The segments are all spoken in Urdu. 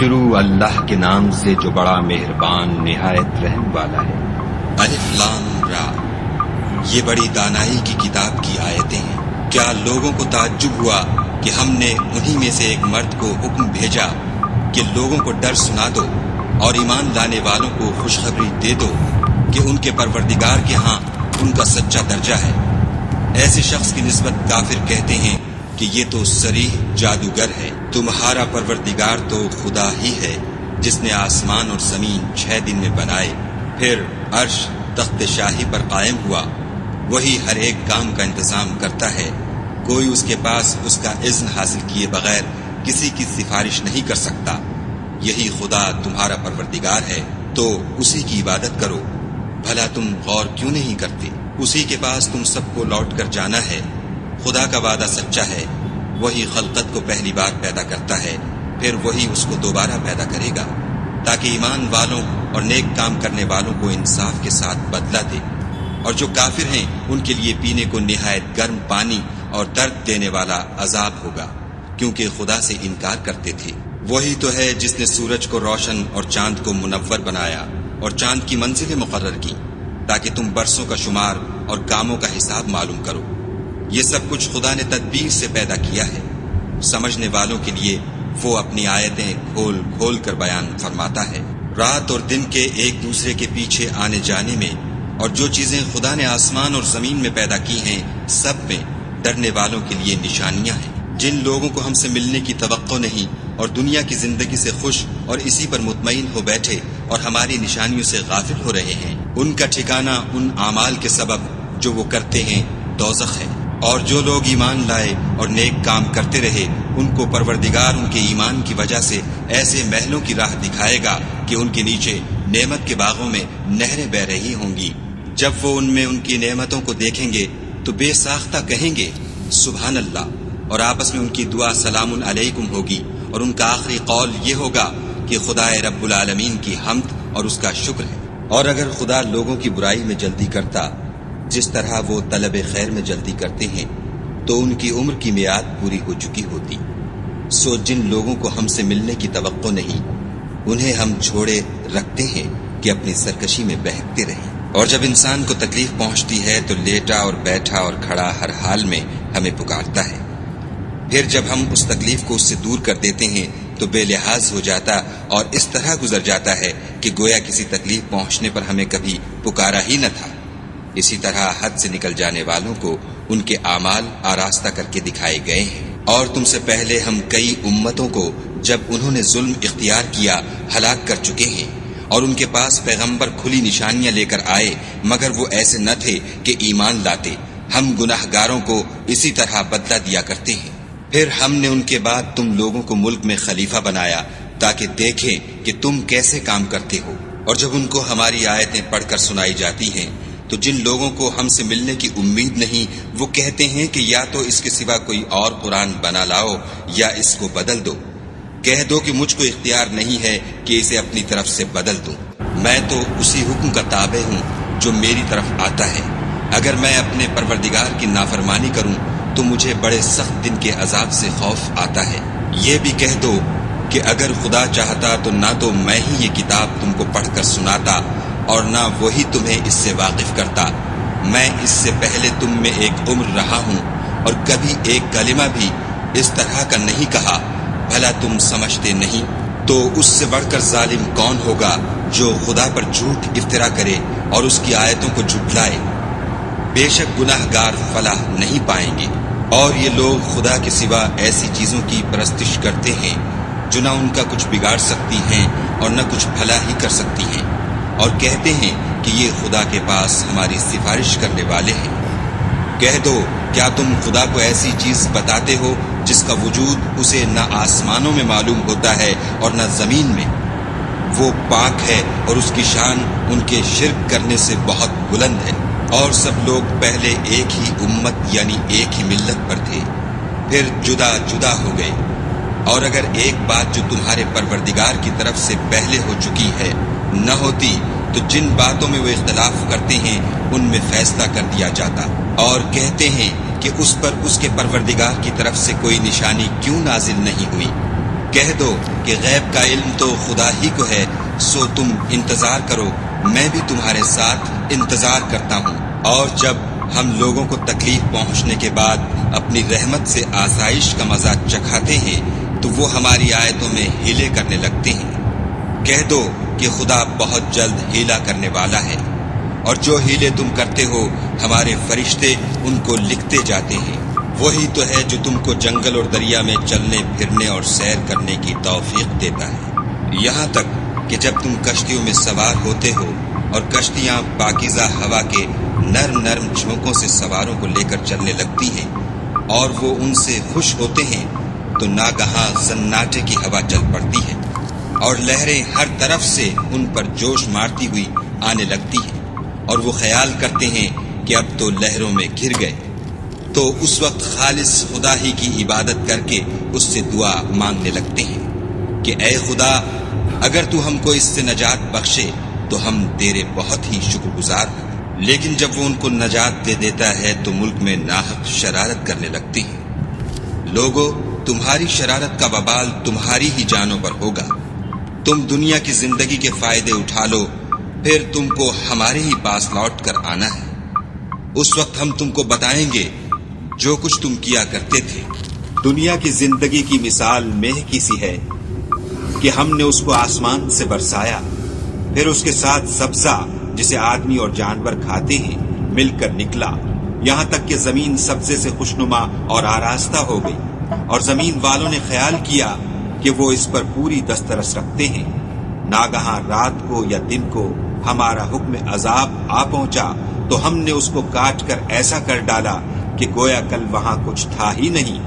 شروع اللہ کے نام سے جو بڑا مہربان نہایت رحم والا ہے۔ الف لام را، یہ بڑی دانائی کی کتاب کی آیتیں ہیں۔ کیا لوگوں کو تعجب ہوا کہ ہم نے انہی میں سے ایک مرد کو حکم بھیجا کہ لوگوں کو ڈر سنا دو اور ایمان لانے والوں کو خوشخبری دے دو کہ ان کے پروردگار کے ہاں ان کا سچا درجہ ہے۔ ایسے شخص کی نسبت کافر کہتے ہیں کہ یہ تو صریح جادوگر ہے۔ تمہارا پروردگار تو خدا ہی ہے جس نے آسمان اور زمین 6 دن میں بنائے، پھر عرش تخت شاہی پر قائم ہوا۔ وہی ہر ایک کام کا انتظام کرتا ہے، کوئی اس کے پاس اس کا اذن حاصل کیے بغیر کسی کی سفارش نہیں کر سکتا۔ یہی خدا تمہارا پروردگار ہے تو اسی کی عبادت کرو۔ بھلا تم غور کیوں نہیں کرتے؟ اسی کے پاس تم سب کو لوٹ کر جانا ہے۔ خدا کا وعدہ سچا ہے، وہی خلقت کو پہلی بار پیدا کرتا ہے، پھر وہی اس کو دوبارہ پیدا کرے گا تاکہ ایمان والوں اور نیک کام کرنے والوں کو انصاف کے ساتھ بدلہ دے۔ اور جو کافر ہیں ان کے لیے پینے کو نہایت گرم پانی اور درد دینے والا عذاب ہوگا، کیونکہ خدا سے انکار کرتے تھے۔ وہی تو ہے جس نے سورج کو روشن اور چاند کو منور بنایا اور چاند کی منزلیں مقرر کی تاکہ تم برسوں کا شمار اور کاموں کا حساب معلوم کرو۔ یہ سب کچھ خدا نے تدبیر سے پیدا کیا ہے۔ سمجھنے والوں کے لیے وہ اپنی آیتیں کھول کھول کر بیان فرماتا ہے۔ رات اور دن کے ایک دوسرے کے پیچھے آنے جانے میں اور جو چیزیں خدا نے آسمان اور زمین میں پیدا کی ہیں سب میں ڈرنے والوں کے لیے نشانیاں ہیں۔ جن لوگوں کو ہم سے ملنے کی توقع نہیں اور دنیا کی زندگی سے خوش اور اسی پر مطمئن ہو بیٹھے اور ہماری نشانیوں سے غافل ہو رہے ہیں، ان کا ٹھکانہ ان اعمال کے سبب جو وہ کرتے ہیں دوزخ ہے۔ اور جو لوگ ایمان لائے اور نیک کام کرتے رہے ان کو پروردگار ان کے ایمان کی وجہ سے ایسے محلوں کی راہ دکھائے گا کہ ان کے نیچے نعمت کے باغوں میں نہریں بہہ رہی ہوں گی۔ جب وہ ان میں ان کی نعمتوں کو دیکھیں گے تو بے ساختہ کہیں گے سبحان اللہ، اور آپس میں ان کی دعا سلام علیکم ہوگی، اور ان کا آخری قول یہ ہوگا کہ خدا رب العالمین کی حمد اور اس کا شکر ہے۔ اور اگر خدا لوگوں کی برائی میں جلدی کرتا جس طرح وہ طلب خیر میں جلدی کرتے ہیں تو ان کی عمر کی میعاد پوری ہو چکی ہوتی۔ سو جن لوگوں کو ہم سے ملنے کی توقع نہیں انہیں ہم چھوڑے رکھتے ہیں کہ اپنی سرکشی میں بہکتے رہیں۔ اور جب انسان کو تکلیف پہنچتی ہے تو لیٹا اور بیٹھا اور کھڑا ہر حال میں ہمیں پکارتا ہے، پھر جب ہم اس تکلیف کو اس سے دور کر دیتے ہیں تو بے لحاظ ہو جاتا اور اس طرح گزر جاتا ہے کہ گویا کسی تکلیف پہنچنے پر ہمیں کبھی پکارا ہی نہ تھا۔ اسی طرح حد سے نکل جانے والوں کو ان کے اعمال آراستہ کر کے دکھائے گئے ہیں۔ اور تم سے پہلے ہم کئی امتوں کو جب انہوں نے ظلم اختیار کیا ہلاک کر چکے ہیں، اور ان کے پاس پیغمبر کھلی نشانیاں لے کر آئے مگر وہ ایسے نہ تھے کہ ایمان لاتے۔ ہم گناہ گاروں کو اسی طرح بدلہ دیا کرتے ہیں۔ پھر ہم نے ان کے بعد تم لوگوں کو ملک میں خلیفہ بنایا تاکہ دیکھیں کہ تم کیسے کام کرتے ہو۔ اور جب ان کو ہماری آیتیں پڑھ کر سنائی جاتی ہیں تو جن لوگوں کو ہم سے ملنے کی امید نہیں وہ کہتے ہیں کہ یا تو اس کے سوا کوئی اور قرآن بنا لاؤ یا اس کو بدل دو۔ کہہ دو کہ مجھ کو اختیار نہیں ہے کہ اسے اپنی طرف سے بدل دوں، میں تو اسی حکم کا تابع ہوں جو میری طرف آتا ہے۔ اگر میں اپنے پروردگار کی نافرمانی کروں تو مجھے بڑے سخت دن کے عذاب سے خوف آتا ہے۔ یہ بھی کہہ دو کہ اگر خدا چاہتا تو نہ تو میں ہی یہ کتاب تم کو پڑھ کر سناتا اور نہ وہی تمہیں اس سے واقف کرتا۔ میں اس سے پہلے تم میں ایک عمر رہا ہوں اور کبھی ایک کلمہ بھی اس طرح کا نہیں کہا، بھلا تم سمجھتے نہیں؟ تو اس سے بڑھ کر ظالم کون ہوگا جو خدا پر جھوٹ افطرا کرے اور اس کی آیتوں کو جھٹلائے؟ بے شک گناہ گار فلاح نہیں پائیں گے۔ اور یہ لوگ خدا کے سوا ایسی چیزوں کی پرستش کرتے ہیں جو نہ ان کا کچھ بگاڑ سکتی ہیں اور نہ کچھ بھلا ہی کر سکتی ہیں، اور کہتے ہیں کہ یہ خدا کے پاس ہماری سفارش کرنے والے ہیں۔ کہہ دو کیا تم خدا کو ایسی چیز بتاتے ہو جس کا وجود اسے نہ آسمانوں میں معلوم ہوتا ہے اور نہ زمین میں؟ وہ پاک ہے اور اس کی شان ان کے شرک کرنے سے بہت بلند ہے۔ اور سب لوگ پہلے ایک ہی امت یعنی ایک ہی ملت پر تھے، پھر جدا جدا ہو گئے۔ اور اگر ایک بات جو تمہارے پروردگار کی طرف سے پہلے ہو چکی ہے نہ ہوتی تو جن باتوں میں وہ اختلاف کرتے ہیں ان میں فیصلہ کر دیا جاتا۔ اور کہتے ہیں کہ اس پر اس کے پروردگار کی طرف سے کوئی نشانی کیوں نازل نہیں ہوئی؟ کہہ دو کہ غیب کا علم تو خدا ہی کو ہے، سو تم انتظار کرو، میں بھی تمہارے ساتھ انتظار کرتا ہوں۔ اور جب ہم لوگوں کو تکلیف پہنچنے کے بعد اپنی رحمت سے آسائش کا مزہ چکھاتے ہیں تو وہ ہماری آیتوں میں ہیلے کرنے لگتے ہیں۔ کہہ دو کہ خدا بہت جلد ہیلا کرنے والا ہے، اور جو ہیلے تم کرتے ہو ہمارے فرشتے ان کو لکھتے جاتے ہیں۔ وہی تو ہے جو تم کو جنگل اور دریا میں چلنے پھرنے اور سیر کرنے کی توفیق دیتا ہے، یہاں تک کہ جب تم کشتیوں میں سوار ہوتے ہو اور کشتیاں پاکیزہ ہوا کے نرم نرم جھونکوں سے سواروں کو لے کر چلنے لگتی ہیں اور وہ ان سے خوش ہوتے ہیں، تو ناگہاں سناٹے کی ہوا چل پڑتی ہے اور لہریں ہر طرف سے ان پر جوش مارتی ہوئی آنے لگتی ہیں، اور وہ خیال کرتے ہیں کہ اب تو لہروں میں گر گئے۔ تو اس وقت خالص خدا ہی کی عبادت کر کے اس سے دعا مانگنے لگتے ہیں کہ اے خدا، اگر تو ہم کو اس سے نجات بخشے تو ہم تیرے بہت ہی شکر گزار ہوں۔ لیکن جب وہ ان کو نجات دے دیتا ہے تو ملک میں ناحق شرارت کرنے لگتی ہیں۔ لوگو، تمہاری شرارت کا وبال تمہاری ہی جانوں پر ہوگا۔ تم دنیا کی زندگی کے فائدے اٹھا لو، پھر تم کو ہمارے ہی پاس لوٹ کر آنا ہے۔ اس وقت ہم تم کو بتائیں گے جو کچھ تم کیا کرتے تھے۔ دنیا کی زندگی کی مثال مہ کی سی ہے کہ ہم نے اس کو آسمان سے برسایا، پھر اس کے ساتھ سبزہ جسے آدمی اور جانور کھاتے ہیں مل کر نکلا، یہاں تک کہ زمین سبزے سے خوشنما اور آراستہ ہو گئی، اور زمین والوں نے خیال کیا کہ وہ اس پر پوری دسترس رکھتے ہیں۔ ناگہاں رات کو یا دن کو ہمارا حکم عذاب آ پہنچا تو ہم نے اس کو کاٹ کر ایسا کر ڈالا کہ گویا کل وہاں کچھ تھا ہی نہیں۔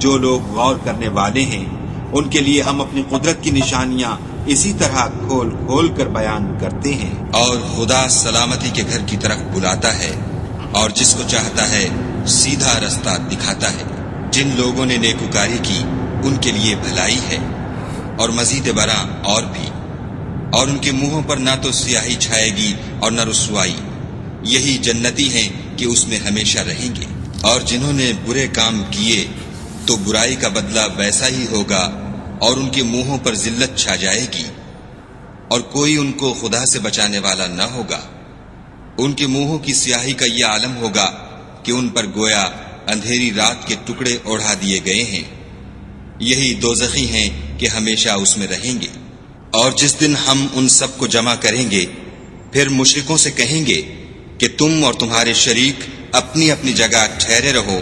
جو لوگ غور کرنے والے ہیں ان کے لیے ہم اپنی قدرت کی نشانیاں اسی طرح کھول کھول کر بیان کرتے ہیں۔ اور خدا سلامتی کے گھر کی طرف بلاتا ہے، اور جس کو چاہتا ہے سیدھا رستہ دکھاتا ہے۔ جن لوگوں نے نیکوکاری کی ان کے لیے بھلائی ہے، اور مزید برآں اور بھی، اور ان کے منہوں پر نہ تو سیاہی چھائے گی اور نہ رسوائی، یہی جنتی ہیں کہ اس میں ہمیشہ رہیں گے۔ اور جنہوں نے برے کام کیے تو برائی کا بدلہ ویسا ہی ہوگا، اور ان کے منہوں پر ذلت چھا جائے گی، اور کوئی ان کو خدا سے بچانے والا نہ ہوگا۔ ان کے منہوں کی سیاہی کا یہ عالم ہوگا کہ ان پر گویا اندھیری رات کے ٹکڑے اوڑھا دیے گئے ہیں۔ یہی دوزخی ہیں کہ ہمیشہ اس میں رہیں گے۔ اور جس دن ہم ان سب کو جمع کریں گے، پھر مشرکوں سے کہیں گے کہ تم اور تمہارے شریک اپنی اپنی جگہ ٹھہرے رہو،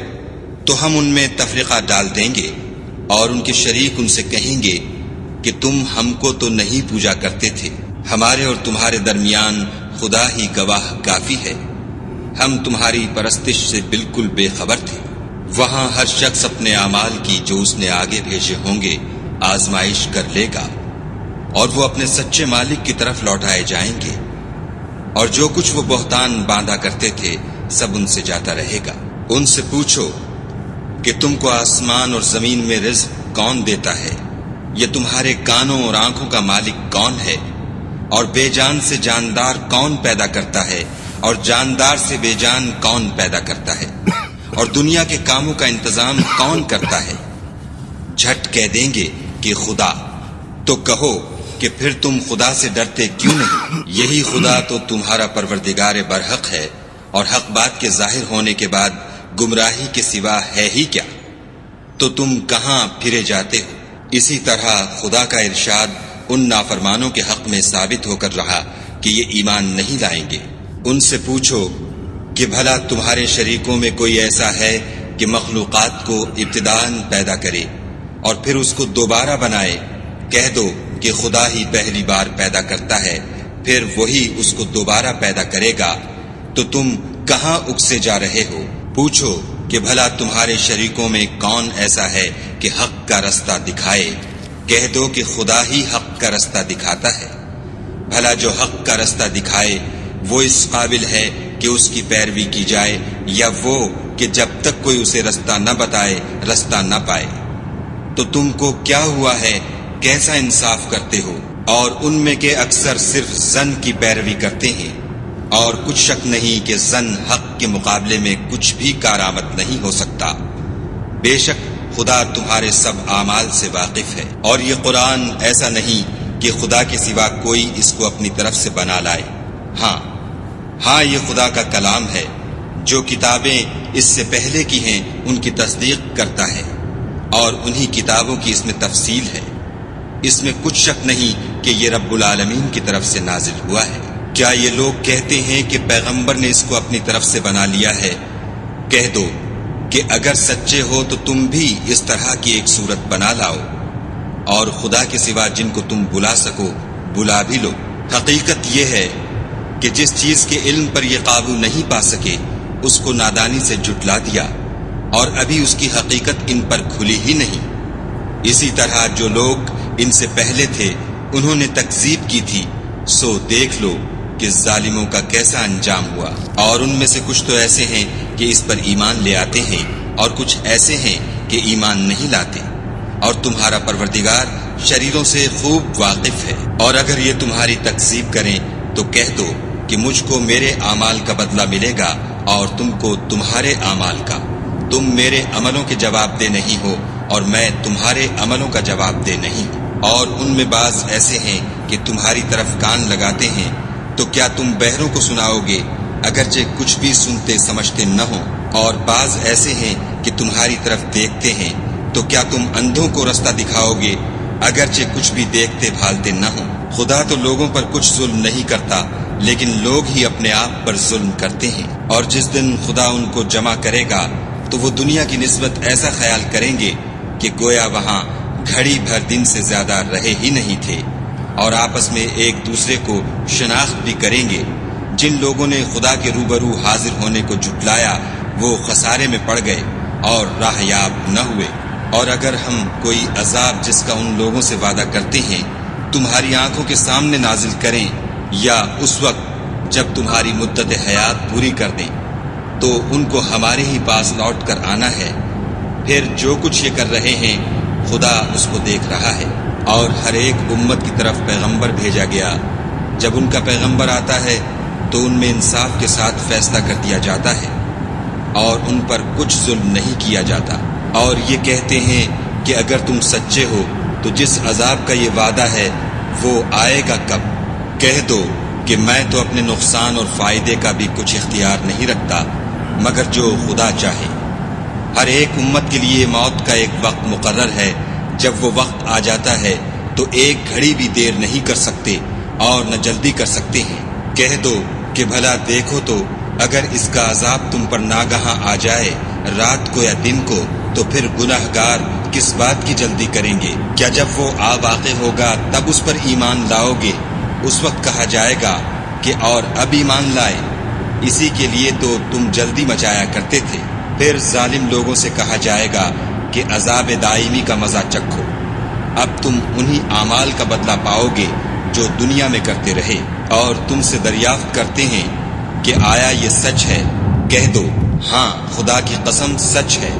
تو ہم ان میں تفرقہ ڈال دیں گے، اور ان کے شریک ان سے کہیں گے کہ تم ہم کو تو نہیں پوجا کرتے تھے، ہمارے اور تمہارے درمیان خدا ہی گواہ کافی ہے، ہم تمہاری پرستش سے بالکل بے خبر تھے۔ وہاں ہر شخص اپنے اعمال کی جو اس نے آگے بھیجے ہوں گے آزمائش کر لے گا، اور وہ اپنے سچے مالک کی طرف لوٹائے جائیں گے، اور جو کچھ وہ بہتان باندھا کرتے تھے سب ان سے جاتا رہے گا۔ ان سے پوچھو کہ تم کو آسمان اور زمین میں رزق کون دیتا ہے؟ یہ تمہارے کانوں اور آنکھوں کا مالک کون ہے؟ اور بے جان سے جاندار کون پیدا کرتا ہے؟ اور جاندار سے بے جان کون پیدا کرتا ہے؟ اور دنیا کے کاموں کا انتظام کون کرتا ہے؟ جھٹ کہہ دیں گے کہ خدا۔ تو کہو کہ پھر تم خدا سے ڈرتے کیوں نہیں؟ یہی خدا تو تمہارا پروردگار برحق ہے، اور حق بات کے ظاہر ہونے کے بعد گمراہی کے سوا ہے ہی کیا؟ تو تم کہاں پھرے جاتے ہو؟ اسی طرح خدا کا ارشاد ان نافرمانوں کے حق میں ثابت ہو کر رہا کہ یہ ایمان نہیں لائیں گے۔ ان سے پوچھو کہ بھلا تمہارے شریکوں میں کوئی ایسا ہے کہ مخلوقات کو ابتداءً پیدا کرے اور پھر اس کو دوبارہ بنائے؟ کہہ دو کہ خدا ہی پہلی بار پیدا کرتا ہے، پھر وہی اس کو دوبارہ پیدا کرے گا، تو تم کہاں اکسے جا رہے ہو؟ پوچھو کہ بھلا تمہارے شریکوں میں کون ایسا ہے کہ حق کا رستہ دکھائے؟ کہہ دو کہ خدا ہی حق کا رستہ دکھاتا ہے۔ بھلا جو حق کا رستہ دکھائے وہ اس قابل ہے کہ اس کی پیروی کی جائے، یا وہ کہ جب تک کوئی اسے رستہ نہ بتائے رستہ نہ پائے؟ تو تم کو کیا ہوا ہے؟ کیسا انصاف کرتے ہو؟ اور ان میں کے اکثر صرف ظن کی پیروی کرتے ہیں، اور کچھ شک نہیں کہ ظن حق کے مقابلے میں کچھ بھی کارآمد نہیں ہو سکتا۔ بے شک خدا تمہارے سب اعمال سے واقف ہے، اور یہ قرآن ایسا نہیں کہ خدا کے سوا کوئی اس کو اپنی طرف سے بنا لائے۔ ہاں یہ خدا کا کلام ہے، جو کتابیں اس سے پہلے کی ہیں ان کی تصدیق کرتا ہے، اور انہی کتابوں کی اس میں تفصیل ہے۔ اس میں کچھ شک نہیں کہ یہ رب العالمین کی طرف سے نازل ہوا ہے۔ کیا یہ لوگ کہتے ہیں کہ پیغمبر نے اس کو اپنی طرف سے بنا لیا ہے؟ کہہ دو کہ اگر سچے ہو تو تم بھی اس طرح کی ایک صورت بنا لاؤ، اور خدا کے سوا جن کو تم بلا سکو بلا بھی لو۔ حقیقت یہ ہے کہ جس چیز کے علم پر یہ قابو نہیں پا سکے اس کو نادانی سے جھٹلا دیا، اور ابھی اس کی حقیقت ان پر کھلی ہی نہیں۔ اسی طرح جو لوگ ان سے پہلے تھے انہوں نے تکذیب کی تھی، سو دیکھ لو کہ ظالموں کا کیسا انجام ہوا۔ اور ان میں سے کچھ تو ایسے ہیں کہ اس پر ایمان لے آتے ہیں، اور کچھ ایسے ہیں کہ ایمان نہیں لاتے، اور تمہارا پروردگار شریروں سے خوب واقف ہے۔ اور اگر یہ تمہاری تکذیب کریں تو کہہ دو کہ مجھ کو میرے اعمال کا بدلہ ملے گا اور تم کو تمہارے اعمال کا۔ تم میرے عملوں کے جواب دہ نہیں ہو اور میں تمہارے عملوں کا جواب دہ نہیں ہوں۔ اور ان میں بعض ایسے ہیں کہ تمہاری طرف کان لگاتے ہیں، تو کیا تم بہروں کو سناؤ گے اگرچہ کچھ بھی سنتے سمجھتے نہ ہوں؟ اور بعض ایسے ہیں کہ تمہاری طرف دیکھتے ہیں، تو کیا تم اندھوں کو رستہ دکھاؤ گے اگرچہ کچھ بھی دیکھتے بھالتے نہ ہوں؟ خدا تو لوگوں پر کچھ ظلم نہیں کرتا، لیکن لوگ ہی اپنے آپ پر ظلم کرتے ہیں۔ اور جس دن خدا ان کو جمع کرے گا تو وہ دنیا کی نسبت ایسا خیال کریں گے کہ گویا وہاں گھڑی بھر دن سے زیادہ رہے ہی نہیں تھے، اور آپس میں ایک دوسرے کو شناخت بھی کریں گے۔ جن لوگوں نے خدا کے روبرو حاضر ہونے کو جھٹلایا وہ خسارے میں پڑ گئے اور راہ یاب نہ ہوئے۔ اور اگر ہم کوئی عذاب جس کا ان لوگوں سے وعدہ کرتے ہیں تمہاری آنکھوں کے سامنے نازل کریں، یا اس وقت جب تمہاری مدت حیات پوری کر دیں، تو ان کو ہمارے ہی پاس لوٹ کر آنا ہے۔ پھر جو کچھ یہ کر رہے ہیں خدا اس کو دیکھ رہا ہے۔ اور ہر ایک امت کی طرف پیغمبر بھیجا گیا، جب ان کا پیغمبر آتا ہے تو ان میں انصاف کے ساتھ فیصلہ کر دیا جاتا ہے، اور ان پر کچھ ظلم نہیں کیا جاتا۔ اور یہ کہتے ہیں کہ اگر تم سچے ہو تو جس عذاب کا یہ وعدہ ہے وہ آئے گا کب؟ کہہ دو کہ میں تو اپنے نقصان اور فائدے کا بھی کچھ اختیار نہیں رکھتا مگر جو خدا چاہے۔ ہر ایک امت کے لیے موت کا ایک وقت مقرر ہے، جب وہ وقت آ جاتا ہے تو ایک گھڑی بھی دیر نہیں کر سکتے اور نہ جلدی کر سکتے ہیں۔ کہہ دو کہ بھلا دیکھو تو اگر اس کا عذاب تم پر ناگہاں آ جائے رات کو یا دن کو، تو پھر گناہ گار کس بات کی جلدی کریں گے؟ کیا جب وہ آ واقع ہوگا تب اس پر ایمان لاؤ گے؟ اس وقت کہا جائے گا کہ اور اب ایمان لائے، اسی کے لیے تو تم جلدی مچایا کرتے تھے۔ پھر ظالم لوگوں سے کہا جائے گا کہ عذاب دائمی کا مزہ چکھو، اب تم انہی اعمال کا بدلہ پاؤ گے جو دنیا میں کرتے رہے۔ اور تم سے دریافت کرتے ہیں کہ آیا یہ سچ ہے؟ کہہ دو ہاں خدا کی قسم سچ ہے،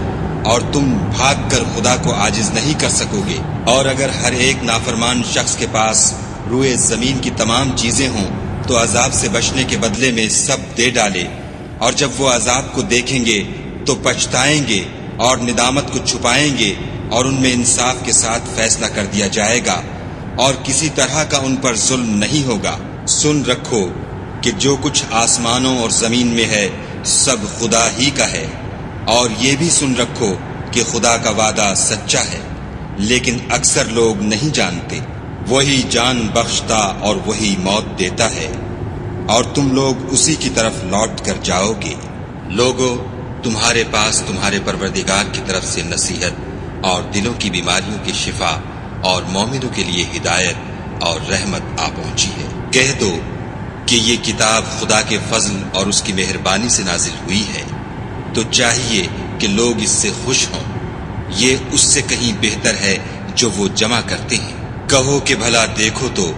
اور تم بھاگ کر خدا کو عاجز نہیں کر سکو گے۔ اور اگر ہر ایک نافرمان شخص کے پاس روئے زمین کی تمام چیزیں ہوں تو عذاب سے بچنے کے بدلے میں سب دے ڈالے، اور جب وہ عذاب کو دیکھیں گے تو پچھتائیں گے اور ندامت کو چھپائیں گے، اور ان میں انصاف کے ساتھ فیصلہ کر دیا جائے گا، اور کسی طرح کا ان پر ظلم نہیں ہوگا۔ سن رکھو کہ جو کچھ آسمانوں اور زمین میں ہے سب خدا ہی کا ہے، اور یہ بھی سن رکھو کہ خدا کا وعدہ سچا ہے، لیکن اکثر لوگ نہیں جانتے۔ وہی جان بخشتا اور وہی موت دیتا ہے، اور تم لوگ اسی کی طرف لوٹ کر جاؤ گے۔ لوگو، تمہارے پاس تمہارے پروردگار کی طرف سے نصیحت اور دلوں کی بیماریوں کی شفا اور مومنوں کے لیے ہدایت اور رحمت آ پہنچی ہے۔ کہہ دو کہ یہ کتاب خدا کے فضل اور اس کی مہربانی سے نازل ہوئی ہے، تو چاہیے کہ لوگ اس سے خوش ہوں۔ یہ اس سے کہیں بہتر ہے جو وہ جمع کرتے ہیں۔ کہو کہ بھلا دیکھو تو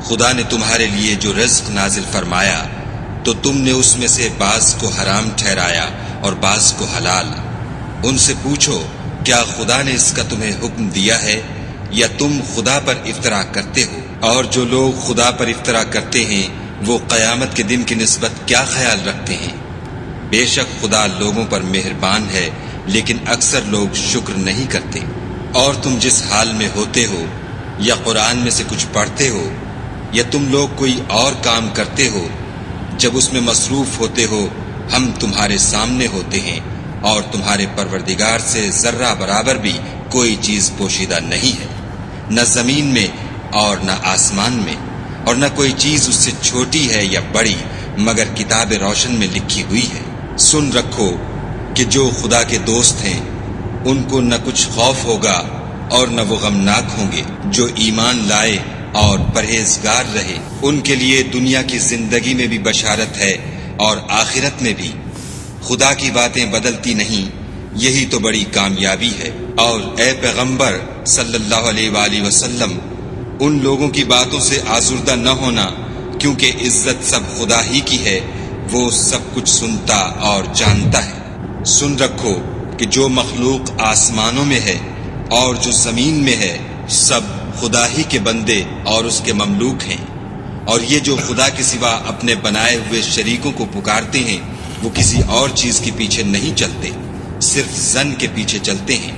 خدا نے تمہارے لیے جو رزق نازل فرمایا تو تم نے اس میں سے بعض کو حرام ٹھہرایا اور بعض کو حلال۔ ان سے پوچھو کیا خدا نے اس کا تمہیں حکم دیا ہے یا تم خدا پر افطرا کرتے ہو؟ اور جو لوگ خدا پر افطرا کرتے ہیں وہ قیامت کے دن کی نسبت کیا خیال رکھتے ہیں؟ بے شک خدا لوگوں پر مہربان ہے لیکن اکثر لوگ شکر نہیں کرتے۔ اور تم جس حال میں ہوتے ہو، یا قرآن میں سے کچھ پڑھتے ہو، یا تم لوگ کوئی اور کام کرتے ہو، جب اس میں مصروف ہوتے ہو ہم تمہارے سامنے ہوتے ہیں، اور تمہارے پروردگار سے ذرہ برابر بھی کوئی چیز پوشیدہ نہیں ہے، نہ زمین میں اور نہ آسمان میں، اور نہ کوئی چیز اس سے چھوٹی ہے یا بڑی مگر کتاب روشن میں لکھی ہوئی ہے۔ سن رکھو کہ جو خدا کے دوست ہیں ان کو نہ کچھ خوف ہوگا اور نہ وہ غمناک ہوں گے۔ جو ایمان لائے اور پرہیزگار رہے ان کے لیے دنیا کی زندگی میں بھی بشارت ہے اور آخرت میں بھی۔ خدا کی باتیں بدلتی نہیں، یہی تو بڑی کامیابی ہے۔ اور اے پیغمبر صلی اللہ علیہ وآلہ وسلم، ان لوگوں کی باتوں سے آزردہ نہ ہونا، کیونکہ عزت سب خدا ہی کی ہے، وہ سب کچھ سنتا اور جانتا ہے۔ سن رکھو کہ جو مخلوق آسمانوں میں ہے اور جو زمین میں ہے سب خدا ہی کے بندے اور اس کے مملوک ہیں، اور یہ جو خدا کے سوا اپنے بنائے ہوئے شریکوں کو پکارتے ہیں وہ کسی اور چیز کے پیچھے نہیں چلتے، صرف ظن کے پیچھے چلتے ہیں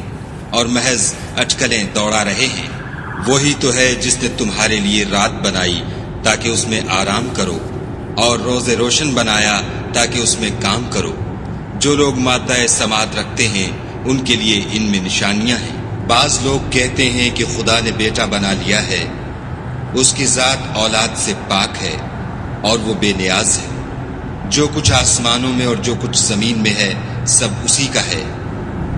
اور محض اٹکلیں دوڑا رہے ہیں۔ وہی تو ہے جس نے تمہارے لیے رات بنائی تاکہ اس میں آرام کرو، اور روز روشن بنایا تاکہ اس میں کام کرو۔ جو لوگ مادہ سماعت رکھتے ہیں ان کے لیے ان میں نشانیاں ہیں۔ بعض لوگ کہتے ہیں کہ خدا نے بیٹا بنا لیا ہے، اس کی ذات اولاد سے پاک ہے اور وہ بے نیاز ہے۔ جو کچھ آسمانوں میں اور جو کچھ زمین میں ہے سب اسی کا ہے۔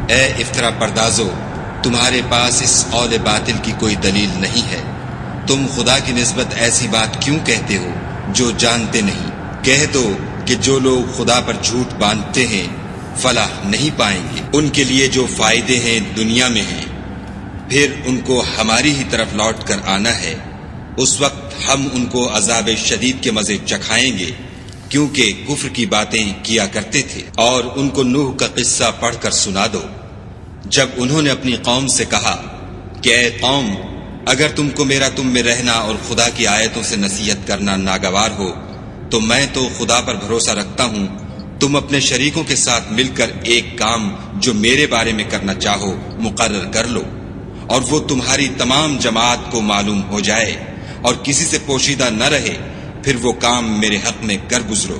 اے افترا پردازو، تمہارے پاس اس قول باطل کی کوئی دلیل نہیں ہے، تم خدا کی نسبت ایسی بات کیوں کہتے ہو جو جانتے نہیں؟ کہہ دو کہ جو لوگ خدا پر جھوٹ باندھتے ہیں فلاح نہیں پائیں گے۔ ان کے لیے جو فائدے ہیں دنیا میں ہیں، پھر ان کو ہماری ہی طرف لوٹ کر آنا ہے۔ اس وقت ہم ان کو عذاب شدید کے مزے چکھائیں گے، کیونکہ کفر کی باتیں کیا کرتے تھے۔ اور ان کو نوح کا قصہ پڑھ کر سنا دو، جب انہوں نے اپنی قوم سے کہا کہ اے قوم، اگر تم کو میرا تم میں رہنا اور خدا کی آیتوں سے نصیحت کرنا ناگوار ہو تو میں تو خدا پر بھروسہ رکھتا ہوں، تم اپنے شریکوں کے ساتھ مل کر ایک کام جو میرے بارے میں کرنا چاہو مقرر کر لو، اور وہ تمہاری تمام جماعت کو معلوم ہو جائے اور کسی سے پوشیدہ نہ رہے، پھر وہ کام میرے حق میں کر گزرو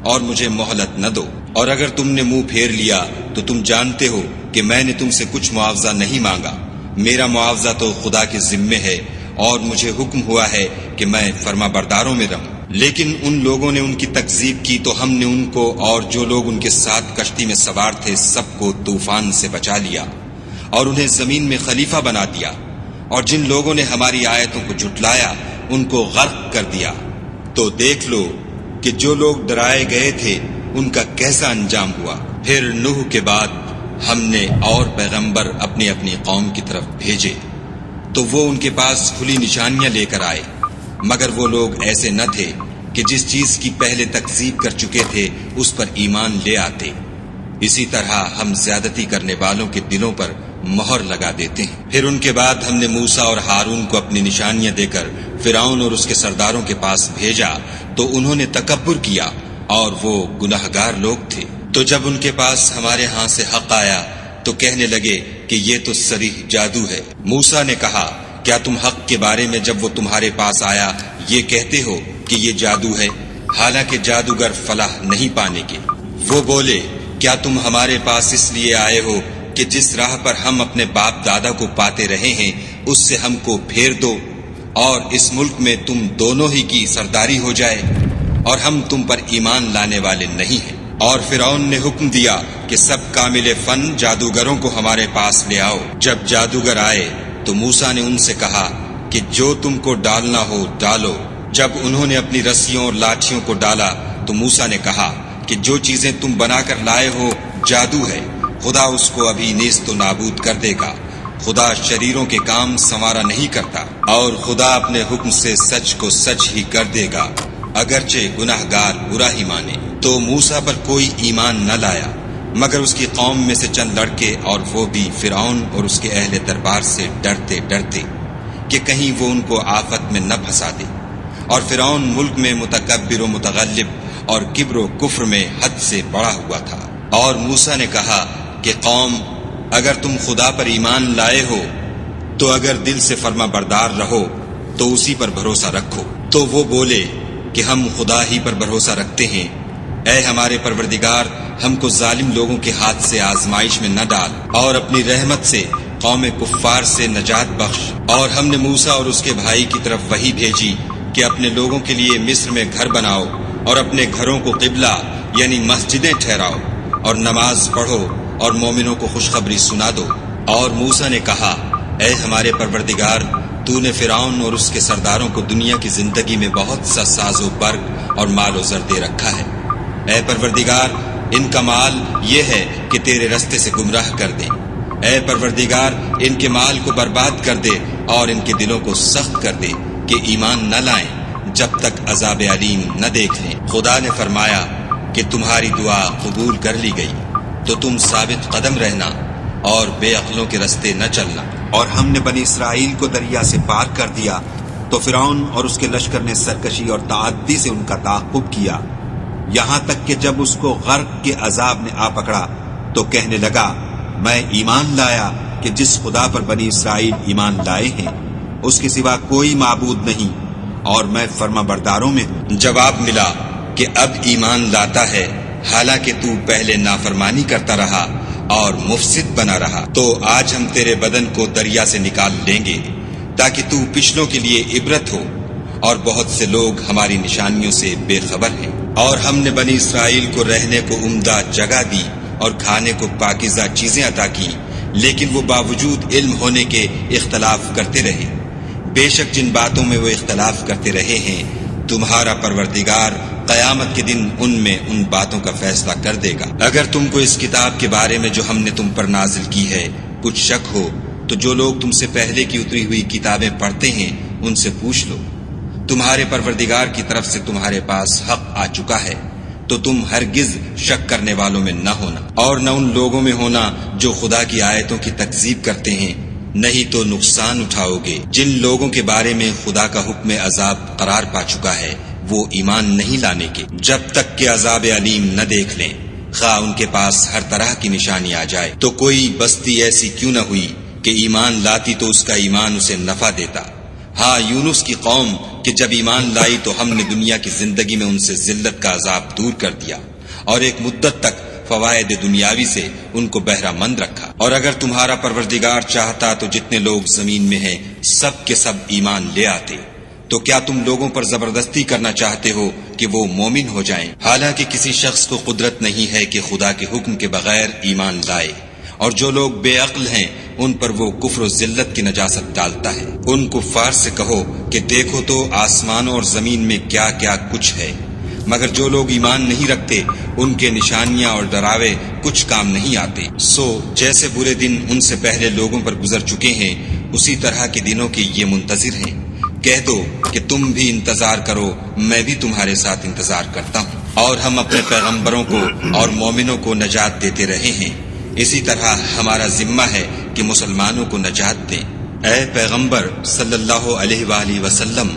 اور مجھے مہلت نہ دو۔ اور اگر تم نے منہ پھیر لیا تو تم جانتے ہو کہ میں نے تم سے کچھ معاوضہ نہیں مانگا، میرا معاوضہ تو خدا کے ذمے ہے، اور مجھے حکم ہوا ہے کہ میں فرما برداروں میں رہوں۔ لیکن ان لوگوں نے ان کی تکذیب کی تو ہم نے ان کو اور جو لوگ ان کے ساتھ کشتی میں سوار تھے سب کو طوفان سے بچا لیا اور انہیں زمین میں خلیفہ بنا دیا، اور جن لوگوں نے ہماری آیتوں کو جھٹلایا ان کو غرق کر دیا۔ تو دیکھ لو کہ جو لوگ ڈرائے گئے تھے ان کا کیسا انجام ہوا۔ پھر نوح کے بعد ہم نے اور پیغمبر اپنی اپنی قوم کی طرف بھیجے تو وہ ان کے پاس کھلی نشانیاں لے کر آئے، مگر وہ لوگ ایسے نہ تھے کہ جس چیز کی پہلے تکذیب کر چکے تھے اس پر ایمان لے آتے۔ اسی طرح ہم زیادتی کرنے والوں کے دلوں پر مہر لگا دیتے ہیں۔ پھر ان کے بعد ہم نے موسیٰ اور ہارون کو اپنی نشانیاں دے کر فرعون اور اس کے سرداروں کے پاس بھیجا تو انہوں نے تکبر کیا اور وہ گناہگار لوگ تھے۔ تو جب ان کے پاس ہمارے ہاں سے حق آیا تو کہنے لگے کہ یہ تو صریح جادو ہے۔ موسیٰ نے کہا کیا تم حق کے بارے میں جب وہ تمہارے پاس آیا یہ کہتے ہو کہ یہ جادو ہے، حالانکہ جادوگر فلاح نہیں پانے کے؟ وہ بولے کیا تم ہمارے پاس اس لیے آئے ہو کہ جس راہ پر ہم اپنے باپ دادا کو پاتے رہے ہیں اس سے ہم کو پھیر دو اور اس ملک میں تم دونوں ہی کی سرداری ہو جائے، اور ہم تم پر ایمان لانے والے نہیں ہیں۔ اور فرعون نے حکم دیا کہ سب کامل فن جادوگروں کو ہمارے پاس لے آؤ۔ جب جادوگر آئے تو موسیٰ نے ان سے کہا کہ جو تم کو ڈالنا ہو ڈالو۔ جب انہوں نے اپنی رسیوں اور لاٹھیوں کو ڈالا تو موسیٰ نے کہا کہ جو چیزیں تم بنا کر لائے ہو جادو ہے، خدا اس کو ابھی نیست و نابود کر دے گا۔ خدا شریروں کے کام سنوارا نہیں کرتا، اور خدا اپنے حکم سے سچ کو سچ ہی کر دے گا، اگرچہ گناہگار برا ہی مانے۔ تو موسیٰ پر کوئی ایمان نہ لایا مگر اس کی قوم میں سے چند لڑکے، اور وہ بھی فرعون اور اس کے اہل دربار سے ڈرتے ڈرتے کہ کہیں وہ ان کو آفت میں نہ پھنسا دے۔ اور فرعون ملک میں متکبر و متغلب اور کبر و کفر میں حد سے بڑا ہوا تھا۔ اور موسیٰ نے کہا کہ قوم اگر تم خدا پر ایمان لائے ہو تو اگر دل سے فرما بردار رہو تو اسی پر بھروسہ رکھو۔ تو وہ بولے کہ ہم خدا ہی پر بھروسہ رکھتے ہیں۔ اے ہمارے پروردگار، ہم کو ظالم لوگوں کے ہاتھ سے آزمائش میں نہ ڈال اور اپنی رحمت سے قوم کفار سے نجات بخش۔ اور ہم نے موسیٰ اور اس کے بھائی کی طرف وحی بھیجی کہ اپنے لوگوں کے لیے مصر میں گھر بناؤ اور اپنے گھروں کو قبلہ یعنی مسجدیں ٹھہراؤ اور نماز پڑھو اور مومنوں کو خوشخبری سنا دو۔ اور موسیٰ نے کہا، اے ہمارے پروردگار، تو نے فرعون اور اس کے سرداروں کو دنیا کی زندگی میں بہت سا ساز و برگ اور مال و زر دے رکھا ہے۔ اے پروردگار، ان کا مال یہ ہے کہ تیرے رستے سے گمراہ کر دیں۔ اے پروردگار، ان کے مال کو برباد کر دے اور ان کے دلوں کو سخت کر دے کہ ایمان نہ لائیں جب تک عذاب علیم نہ دیکھ لیں۔ خدا نے فرمایا کہ تمہاری دعا قبول کر لی گئی، تو تم ثابت قدم رہنا اور بے عقلوں کے رستے نہ چلنا۔ اور ہم نے بنی اسرائیل کو دریا سے پار کر دیا تو فرعون اور اس کے لشکر نے سرکشی اور تعدی سے ان کا تعاقب کیا، یہاں تک کہ جب اس کو غرق کے عذاب نے آ پکڑا تو کہنے لگا، میں ایمان لایا کہ جس خدا پر بنی اسرائیل ایمان لائے ہیں اس کے سوا کوئی معبود نہیں، اور میں فرما برداروں میں ہوں۔ جواب ملا کہ اب ایمان لاتا ہے، حالانکہ تو پہلے نافرمانی کرتا رہا اور مفسد بنا رہا۔ تو آج ہم تیرے بدن کو دریا سے نکال لیں گے تاکہ تو پچھلوں کے لیے عبرت ہو، اور بہت سے لوگ ہماری نشانیوں سے بے خبر ہیں۔ اور ہم نے بنی اسرائیل کو رہنے کو عمدہ جگہ دی اور کھانے کو پاکیزہ چیزیں عطا کی، لیکن وہ باوجود علم ہونے کے اختلاف کرتے رہے۔ بے شک جن باتوں میں وہ اختلاف کرتے رہے ہیں، تمہارا پروردگار قیامت کے دن ان میں ان باتوں کا فیصلہ کر دے گا۔ اگر تم کو اس کتاب کے بارے میں جو ہم نے تم پر نازل کی ہے کچھ شک ہو تو جو لوگ تم سے پہلے کی اتری ہوئی کتابیں پڑھتے ہیں ان سے پوچھ لو۔ تمہارے پروردگار کی طرف سے تمہارے پاس حق آ چکا ہے، تو تم ہرگز شک کرنے والوں میں نہ ہونا، اور نہ ان لوگوں میں ہونا جو خدا کی آیتوں کی تکذیب کرتے ہیں، نہیں تو نقصان اٹھاؤ گے۔ جن لوگوں کے بارے میں خدا کا حکم عذاب قرار پا چکا ہے وہ ایمان نہیں لانے کے جب تک کہ عذاب علیم نہ دیکھ لیں، خواہ ان کے پاس ہر طرح کی نشانی آ جائے۔ تو کوئی بستی ایسی کیوں نہ ہوئی کہ ایمان لاتی تو اس کا ایمان اسے نفع دیتا۔ ہاں، یونس کی قوم کہ جب ایمان لائی تو ہم نے دنیا کی زندگی میں ان سے ذلت کا عذاب دور کر دیا اور ایک مدت تک فوائد دنیاوی سے ان کو بہرہ مند رکھا۔ اور اگر تمہارا پروردگار چاہتا تو جتنے لوگ زمین میں ہیں سب کے سب ایمان لے آتے۔ تو کیا تم لوگوں پر زبردستی کرنا چاہتے ہو کہ وہ مومن ہو جائیں؟ حالانکہ کسی شخص کو قدرت نہیں ہے کہ خدا کے حکم کے بغیر ایمان لائے، اور جو لوگ بے عقل ہیں ان پر وہ کفر و ذلت کی نجاست ڈالتا ہے۔ ان کفار سے کہو کہ دیکھو تو آسمانوں اور زمین میں کیا کیا کچھ ہے، مگر جو لوگ ایمان نہیں رکھتے ان کے نشانیاں اور ڈراوے کچھ کام نہیں آتے۔ سو جیسے برے دن ان سے پہلے لوگوں پر گزر چکے ہیں، اسی طرح کے دنوں کے یہ منتظر ہیں۔ کہہ دو کہ تم بھی انتظار کرو، میں بھی تمہارے ساتھ انتظار کرتا ہوں۔ اور ہم اپنے پیغمبروں کو اور مومنوں کو نجات دیتے رہے ہیں، اسی طرح ہمارا ذمہ ہے کہ مسلمانوں کو نجات دیں۔ اے پیغمبر صلی اللہ علیہ وآلہ وسلم،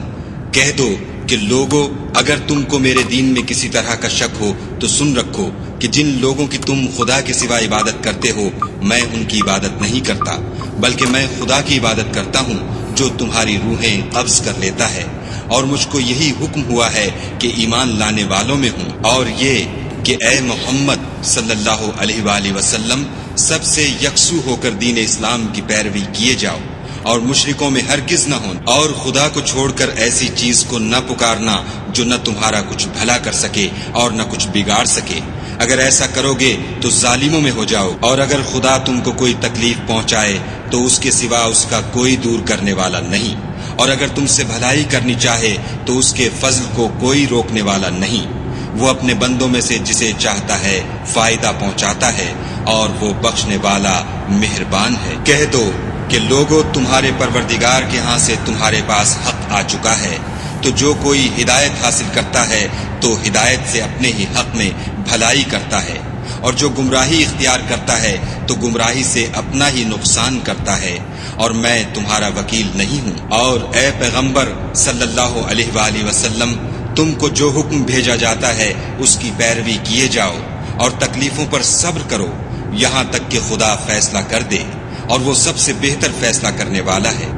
کہہ دو کہ لوگو، اگر تم کو میرے دین میں کسی طرح کا شک ہو تو سن رکھو کہ جن لوگوں کی تم خدا کے سوا عبادت کرتے ہو میں ان کی عبادت نہیں کرتا، بلکہ میں خدا کی عبادت کرتا ہوں جو تمہاری روحیں قبض کر لیتا ہے، اور مجھ کو یہی حکم ہوا ہے کہ ایمان لانے والوں میں ہوں، اور یہ کہ اے محمد صلی اللہ علیہ وآلہ وسلم سب سے یکسو ہو کر دین اسلام کی پیروی کیے جاؤ، اور مشرکوں میں ہرگز نہ ہونا، اور خدا کو چھوڑ کر ایسی چیز کو نہ پکارنا جو نہ تمہارا کچھ بھلا کر سکے اور نہ کچھ بگاڑ سکے۔ اگر ایسا کرو گے تو ظالموں میں ہو جاؤ، اور اگر خدا تم کو کوئی تکلیف پہنچائے تو اس کے سوا اس کا کوئی دور کرنے والا نہیں، اور اگر تم سے بھلائی کرنی چاہے تو اس کے فضل کو کوئی روکنے والا نہیں۔ وہ اپنے بندوں میں سے جسے چاہتا ہے فائدہ پہنچاتا ہے، اور وہ بخشنے والا مہربان ہے۔ کہہ دو کہ لوگو، تمہارے پروردگار کے ہاں سے تمہارے پاس حق آ چکا ہے، تو جو کوئی ہدایت حاصل کرتا ہے تو ہدایت سے اپنے ہی حق میں بھلائی کرتا ہے، اور جو گمراہی اختیار کرتا ہے تو گمراہی سے اپنا ہی نقصان کرتا ہے، اور میں تمہارا وکیل نہیں ہوں۔ اور اے پیغمبر صلی اللہ علیہ وآلہ وسلم، تم کو جو حکم بھیجا جاتا ہے اس کی پیروی کیے جاؤ، اور تکلیفوں پر صبر کرو، یہاں تک کہ خدا فیصلہ کر دے، اور وہ سب سے بہتر فیصلہ کرنے والا ہے۔